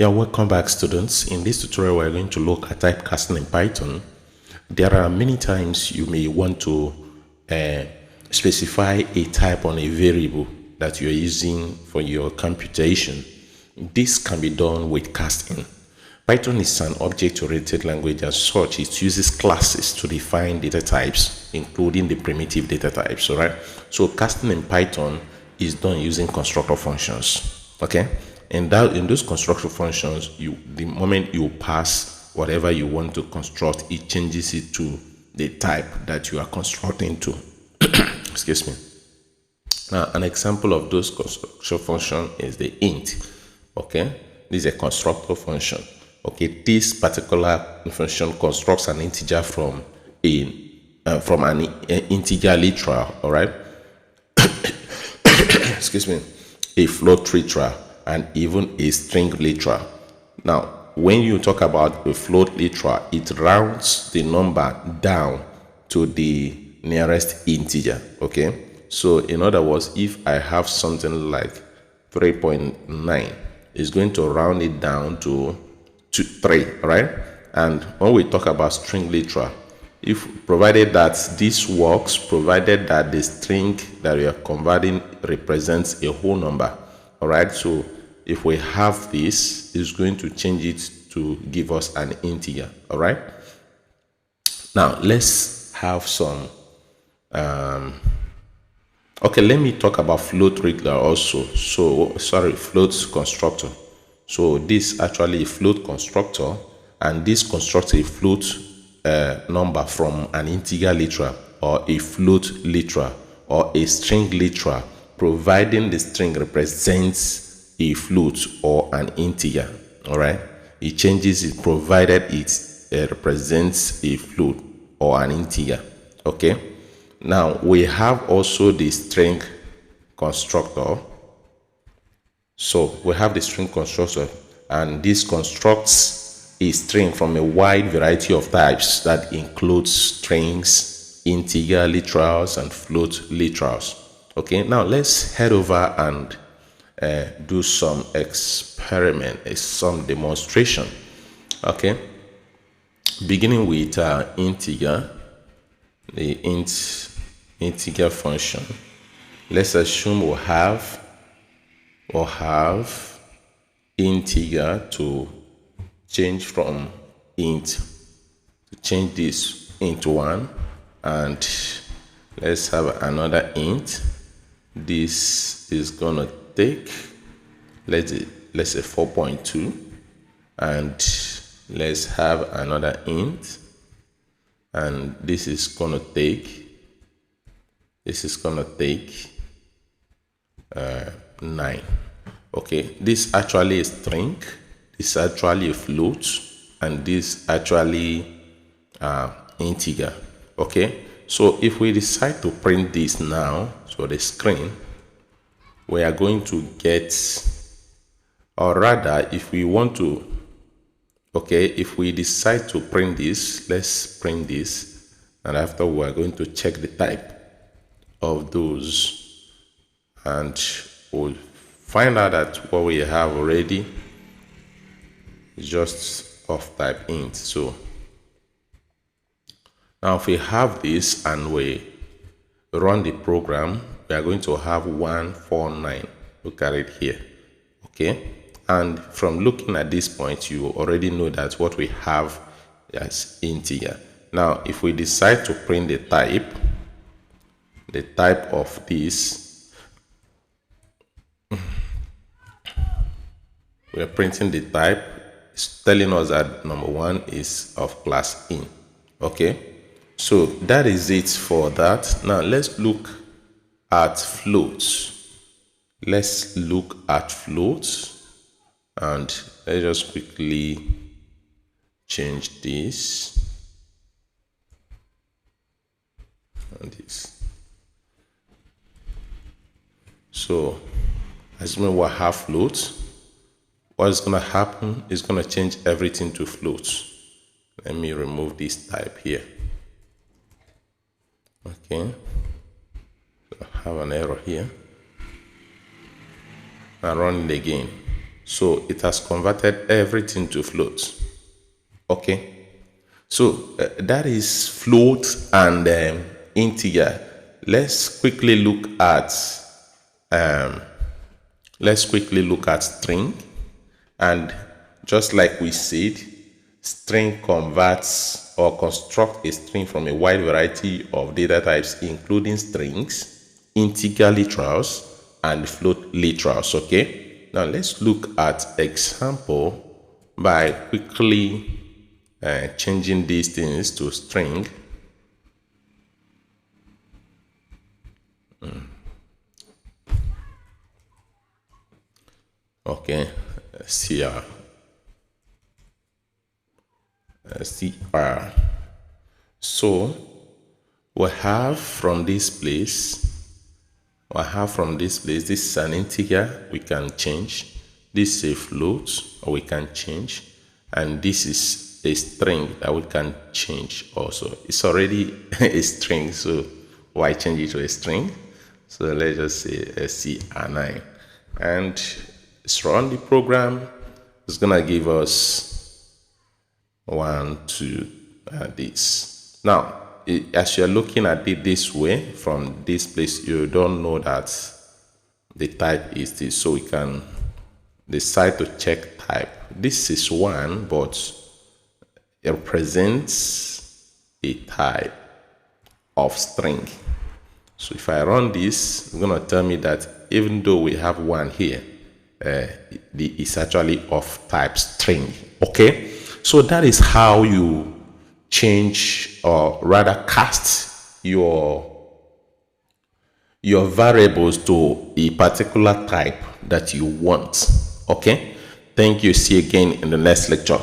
Yeah, welcome back, students. In this tutorial, we're going to look at typecasting in Python. There are many times you may want to uh, specify a type on a variable that you're using for your computation. This can be done with casting. Python is an object-oriented language. As such, it uses classes to define data types, including the primitive data types. All right. So casting in Python is done using constructor functions. Okay. And that in those constructor functions, the moment you pass whatever you want to construct, it changes it to the type that you are constructing to. Excuse me. Now, an example of those construction function is the int. Okay, this is a constructor function. Okay, this particular function constructs an integer from an integer literal. All right. Excuse me, a float literal, and even a string literal. Now, when you talk about a float literal, it rounds the number down to the nearest integer. Okay, so in other words, if I have something like 3.9, it's going to round it down to 3, right? And when we talk about string literal, if provided that this works, provided that the string that we are converting represents a whole number. All right, so if we have this, it's going to change it to give us an integer. All right, now let's have some okay, let me talk about float regular also. So sorry, float constructor. So this actually a float constructor, and this constructs a float number from an integer literal or a float literal or a string literal, providing the string represents a float or an integer. All right, it changes it provided it represents a float or an integer. Okay, now we have also the string constructor. So we have the string constructor, and this constructs a string from a wide variety of types that includes strings, integer literals, and float literals. Okay, now let's head over and do some experiment, some demonstration. Okay, beginning with integer, the integer function. Let's assume we'll have integer to change from int, to change this into 1, and let's have another int. This is gonna take, let's say 4.2, and let's have another int, and this is gonna take 9. Okay, this actually is string, this actually a float, and this actually integer. Okay, so if we decide to print this now, so the screen, we are going to get, or rather, if we want to, okay, if we decide to print this, let's print this, and after we are going to check the type of those, and we'll find out that what we have already is just of type int. So now if we have this and we run the program, we are going to have 149. Look at it here. Okay, and from looking at this point, you already know that what we have is integer. Now if we decide to print the type of this, we are printing the type. It's telling us that number 1 is of class int. Okay, so that is it for that. Now let's look at floats. Let's look at floats, and let's just quickly change this and this. So assuming we have floats, what is going to happen is going to change everything to floats. Let me remove this type here. Okay, so I have an error here. I run it again. So it has converted everything to float. Okay. So that is float and integer. Let's quickly look at string. And just like we said, string converts or construct a string from a wide variety of data types, including strings, integer literals, and float literals. Okay. Now let's look at example by quickly changing these things to string. Okay, cr. So we have from this place, this is an integer we can change. This is a float, or we can change, and this is a string that we can change also. It's already a string, so why change it to a string? So let's just say cr9, and let's run the program. It's gonna give us 1, 2, this. Now, as you're looking at it this way, from this place, you don't know that the type is this, so we can decide to check type. This is 1, but it represents a type of string. So if I run this, it's going to tell me that even though we have 1 here, it's actually of type string. Okay, so that is how you change, or rather cast your variables to a particular type that you want. Okay, thank you. See you again in the next lecture.